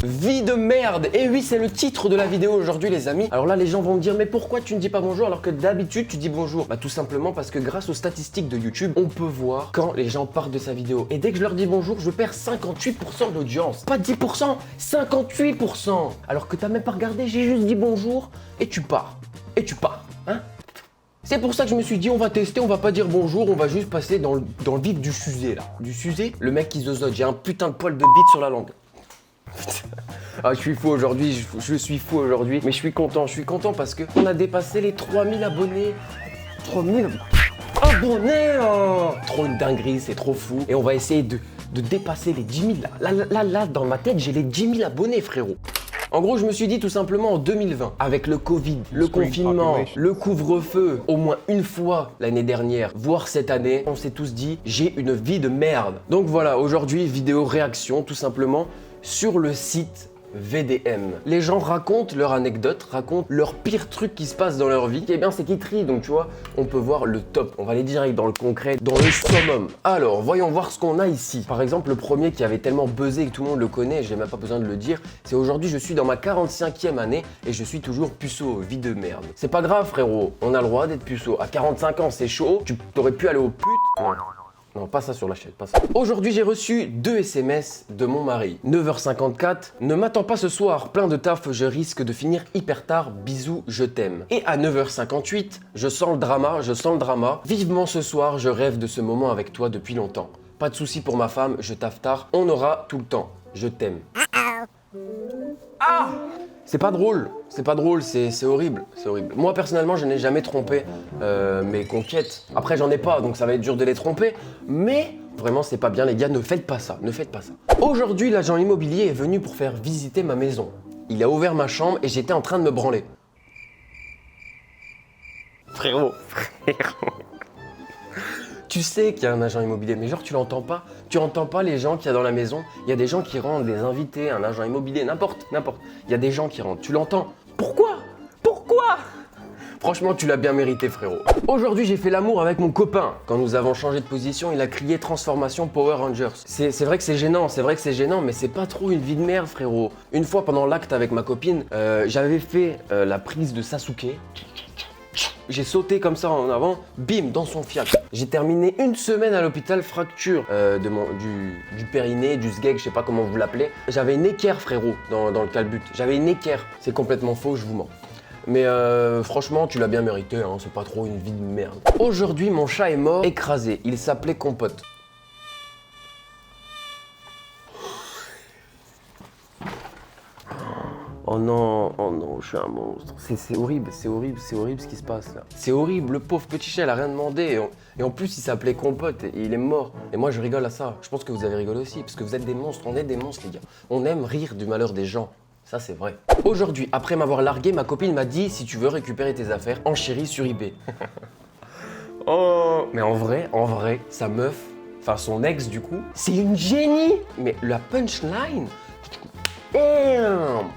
Vie de merde. Et oui, c'est le titre de la vidéo aujourd'hui les amis. Alors là les gens vont me dire mais pourquoi tu ne dis pas bonjour alors que d'habitude tu dis bonjour? Bah tout simplement parce que grâce aux statistiques de YouTube, on peut voir quand les gens partent de sa vidéo. Et dès que je leur dis bonjour, je perds 58% de l'audience. Pas 10%, 58%. Alors que t'as même pas regardé, j'ai juste dit bonjour et tu pars. Et tu pars, hein? C'est pour ça que je me suis dit on va tester, on va pas dire bonjour, on va juste passer dans le vif du sujet là. Du sujet, le mec qui zozote, j'ai un putain de poil de bite sur la langue. Ah, je suis fou aujourd'hui, je suis fou aujourd'hui, mais je suis content parce que on a dépassé les 3000 abonnés. 3000 abonnés oh. Trop une dinguerie, c'est trop fou. Et on va essayer de dépasser les 10 000 là, dans ma tête, j'ai les 10 000 abonnés frérot. En gros, je me suis dit tout simplement en 2020, avec le Covid, le confinement, le couvre-feu, au moins une fois l'année dernière, voire cette année, on s'est tous dit, j'ai une vie de merde. Donc voilà, aujourd'hui, vidéo réaction tout simplement sur le site VDM. Les gens racontent leur anecdote, racontent leur pire truc qui se passe dans leur vie. Ce qui est bien, c'est qu'ils trient, donc tu vois, on peut voir le top. On va aller direct dans le concret, dans le summum. Alors, voyons voir ce qu'on a ici. Par exemple, le premier qui avait tellement buzzé que tout le monde le connaît, j'ai même pas besoin de le dire, c'est aujourd'hui, je suis dans ma 45e année et je suis toujours puceau, vie de merde. C'est pas grave, frérot, on a le droit d'être puceau. À 45 ans, c'est chaud, tu t'aurais pu aller au pute. Non, pas ça sur la chaîne, pas ça. Aujourd'hui, j'ai reçu 2 SMS de mon mari. 9h54, ne m'attends pas ce soir, plein de taf, je risque de finir hyper tard, bisous, je t'aime. Et à 9h58, je sens le drama, vivement ce soir, je rêve de ce moment avec toi depuis longtemps. Pas de soucis pour ma femme, je taffe tard, on aura tout le temps, je t'aime. Ah! C'est pas drôle, c'est horrible, c'est horrible. Moi personnellement, je n'ai jamais trompé mes conquêtes. Après, j'en ai pas, donc ça va être dur de les tromper. Mais vraiment, c'est pas bien, les gars, ne faites pas ça, ne faites pas ça. Aujourd'hui, l'agent immobilier est venu pour faire visiter ma maison. Il a ouvert ma chambre et j'étais en train de me branler. Frérot. Tu sais qu'il y a un agent immobilier, mais genre tu l'entends pas. Tu entends pas les gens qu'il y a dans la maison. Il y a des gens qui rentrent, des invités, un agent immobilier, n'importe. Il y a des gens qui rentrent. Tu l'entends. Pourquoi? Franchement, tu l'as bien mérité, frérot. Aujourd'hui, j'ai fait l'amour avec mon copain. Quand nous avons changé de position, il a crié transformation Power Rangers. C'est vrai que c'est gênant, mais c'est pas trop une vie de merde, frérot. Une fois, pendant l'acte avec ma copine, j'avais fait la prise de Sasuke. J'ai sauté comme ça en avant, bim, dans son fiac. J'ai terminé 1 semaine à l'hôpital, fracture du périnée, du sgeg, je sais pas comment vous l'appelez. J'avais une équerre, frérot, dans le calbut. J'avais une équerre. C'est complètement faux, je vous mens. Mais franchement, tu l'as bien mérité, hein, c'est pas trop une vie de merde. Aujourd'hui, mon chat est mort, écrasé. Il s'appelait Compote. Oh non, je suis un monstre. C'est horrible ce qui se passe là. C'est horrible, le pauvre petit chat, il a rien demandé. Et en plus, il s'appelait Compote et il est mort. Et moi, je rigole à ça. Je pense que vous avez rigolé aussi, parce que vous êtes des monstres. On est des monstres, les gars. On aime rire du malheur des gens. Ça, c'est vrai. Aujourd'hui, après m'avoir largué, ma copine m'a dit si tu veux récupérer tes affaires, enchéris sur eBay. Oh, mais en vrai, sa meuf, enfin son ex du coup, c'est une génie. Mais la punchline.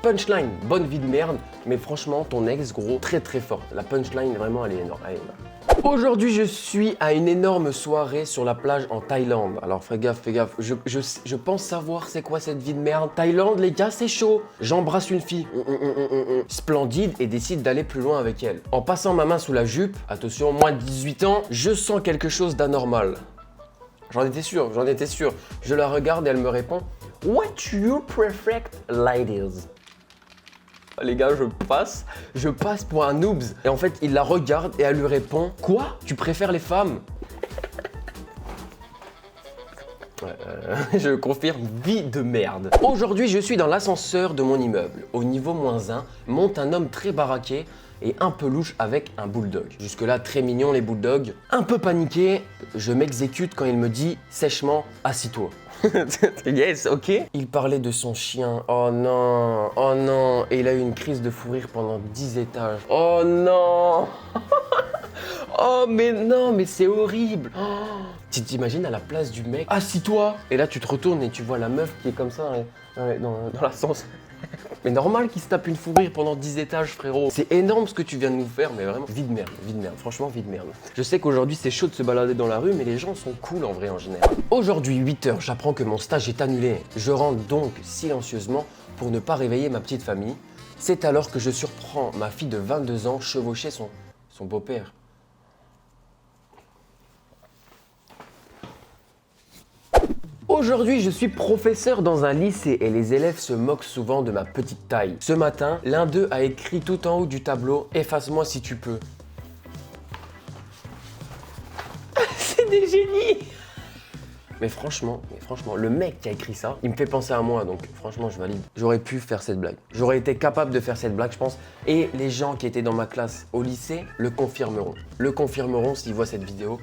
Punchline, bonne vie de merde, mais franchement, ton ex, gros, très forte. La punchline, vraiment, elle est énorme. Aujourd'hui, je suis à une énorme soirée sur la plage en Thaïlande. Alors, fais gaffe. Je pense savoir c'est quoi cette vie de merde. Thaïlande, les gars, c'est chaud. J'embrasse une fille, splendide, et décide d'aller plus loin avec elle. En passant ma main sous la jupe, attention, moins de 18 ans, je sens quelque chose d'anormal. J'en étais sûr. Je la regarde et elle me répond « What you prefer, ladies ?» Les gars, je passe pour un noobs. Et en fait, il la regarde et elle lui répond « Quoi? Tu préfères les femmes ?» Je confirme, vie de merde. Aujourd'hui, je suis dans l'ascenseur de mon immeuble. Au niveau -1, monte un homme très baraqué et un peu louche avec un bulldog. Jusque-là, très mignon les bulldogs. Un peu paniqué, je m'exécute quand il me dit sèchement « Assis-toi ». Yes, ok. Il parlait de son chien. Oh non. Et il a eu une crise de fou rire pendant 10 étages. Oh non. Oh mais non, mais c'est horrible. Oh, tu t'imagines à la place du mec, assis-toi. Et là tu te retournes et tu vois la meuf qui est comme ça dans l'ascenseur. Mais normal qu'il se tape une fou rire pendant 10 étages, frérot. C'est énorme ce que tu viens de nous faire, mais vraiment, vie de merde, franchement, vie de merde. Je sais qu'aujourd'hui, c'est chaud de se balader dans la rue, mais les gens sont cool en vrai, en général. Aujourd'hui, 8h, j'apprends que mon stage est annulé. Je rentre donc silencieusement pour ne pas réveiller ma petite famille. C'est alors que je surprends ma fille de 22 ans chevaucher son beau-père. Aujourd'hui, je suis professeur dans un lycée et les élèves se moquent souvent de ma petite taille. Ce matin, l'un d'eux a écrit tout en haut du tableau « Efface-moi si tu peux ». C'est des génies! Mais franchement, le mec qui a écrit ça, il me fait penser à moi, donc franchement, je valide. J'aurais pu faire cette blague. J'aurais été capable de faire cette blague, je pense. Et les gens qui étaient dans ma classe au lycée le confirmeront. Le confirmeront s'ils voient cette vidéo.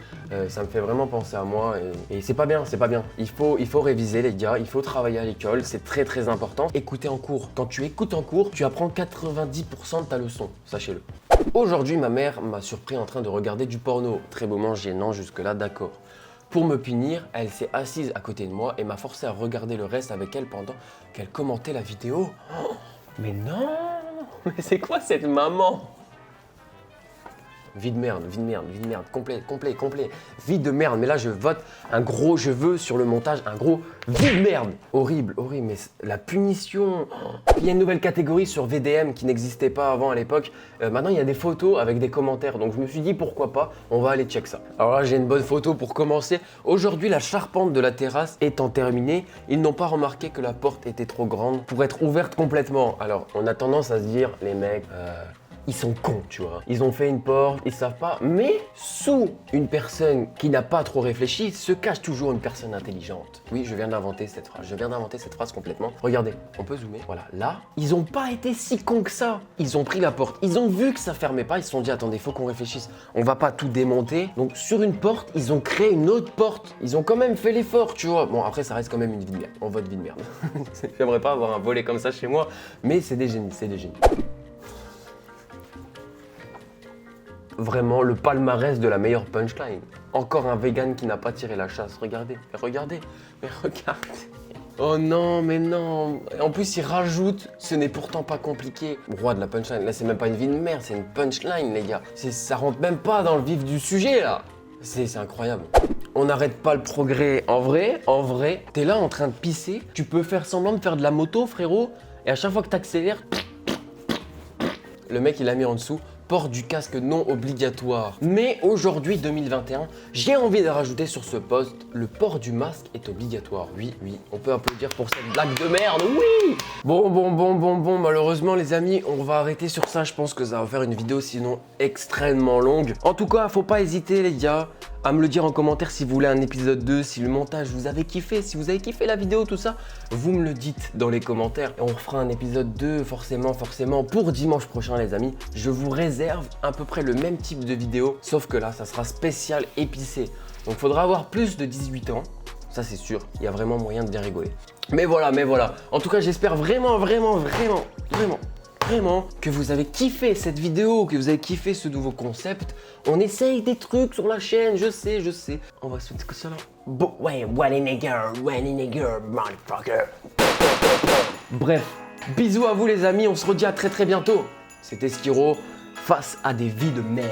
Ça me fait vraiment penser à moi. Et c'est pas bien, c'est pas bien. Il faut réviser, les gars. Il faut travailler à l'école. C'est très, très important. Écouter en cours. Quand tu écoutes en cours, tu apprends 90% de ta leçon. Sachez-le. Aujourd'hui, ma mère m'a surpris en train de regarder du porno. Très moment gênant jusque-là, d'accord. Pour me punir, elle s'est assise à côté de moi et m'a forcé à regarder le reste avec elle pendant qu'elle commentait la vidéo. Oh, mais non! Mais c'est quoi cette maman? Vie de merde, complet. Vie de merde, mais là je vote un gros, je veux sur le montage, un gros vie de merde. Horrible, mais la punition. Il y a une nouvelle catégorie sur VDM qui n'existait pas avant à l'époque. Maintenant il y a des photos avec des commentaires, donc je me suis dit pourquoi pas, on va aller check ça. Alors là j'ai une bonne photo pour commencer. Aujourd'hui la charpente de la terrasse étant terminée, ils n'ont pas remarqué que la porte était trop grande pour être ouverte complètement. Alors on a tendance à se dire, les mecs... ils sont cons, tu vois. Ils ont fait une porte, ils savent pas. Mais sous une personne qui n'a pas trop réfléchi, se cache toujours une personne intelligente. Oui, je viens d'inventer cette phrase. Je viens d'inventer cette phrase complètement. Regardez, on peut zoomer. Voilà, là, ils ont pas été si cons que ça. Ils ont pris la porte, ils ont vu que ça fermait pas. Ils se sont dit, attendez, faut qu'on réfléchisse. On va pas tout démonter. Donc sur une porte, ils ont créé une autre porte. Ils ont quand même fait l'effort, tu vois. Bon, après, ça reste quand même une vie de merde. On vote vie de merde. J'aimerais pas avoir un volet comme ça chez moi, mais c'est des génies, c'est des génies. Vraiment le palmarès de la meilleure punchline. Encore un vegan qui n'a pas tiré la chasse. Regardez. Oh non, mais non. En plus, il rajoute, ce n'est pourtant pas compliqué. Roi de la punchline. Là, c'est même pas une vie de merde, c'est une punchline, les gars. Ça rentre même pas dans le vif du sujet, là. C'est incroyable. On n'arrête pas le progrès. En vrai, t'es là en train de pisser. Tu peux faire semblant de faire de la moto, frérot. Et à chaque fois que t'accélères, le mec, il a mis en dessous. Port du casque non obligatoire. Mais aujourd'hui, 2021, j'ai envie de rajouter sur ce post, le port du masque est obligatoire. Oui, on peut applaudir pour cette blague de merde, oui. Bon, malheureusement les amis, on va arrêter sur ça. Je pense que ça va faire une vidéo sinon extrêmement longue. En tout cas, faut pas hésiter les gars à me le dire en commentaire si vous voulez un épisode 2, si le montage vous avez kiffé, si vous avez kiffé la vidéo, tout ça, vous me le dites dans les commentaires et on refera un épisode 2 forcément pour dimanche prochain les amis. Je vous réserve à peu près le même type de vidéo, sauf que là, ça sera spécial épicé. Donc il faudra avoir plus de 18 ans, ça c'est sûr, il y a vraiment moyen de bien rigoler. Mais voilà. En tout cas, j'espère vraiment que vous avez kiffé cette vidéo, que vous avez kiffé ce nouveau concept. On essaye des trucs sur la chaîne, je sais. On va se mettre que ça là. Ouais, what a nigger, motherfucker. Bref, bisous à vous les amis, on se redit à très bientôt. C'était Skiro face à des vies de merde.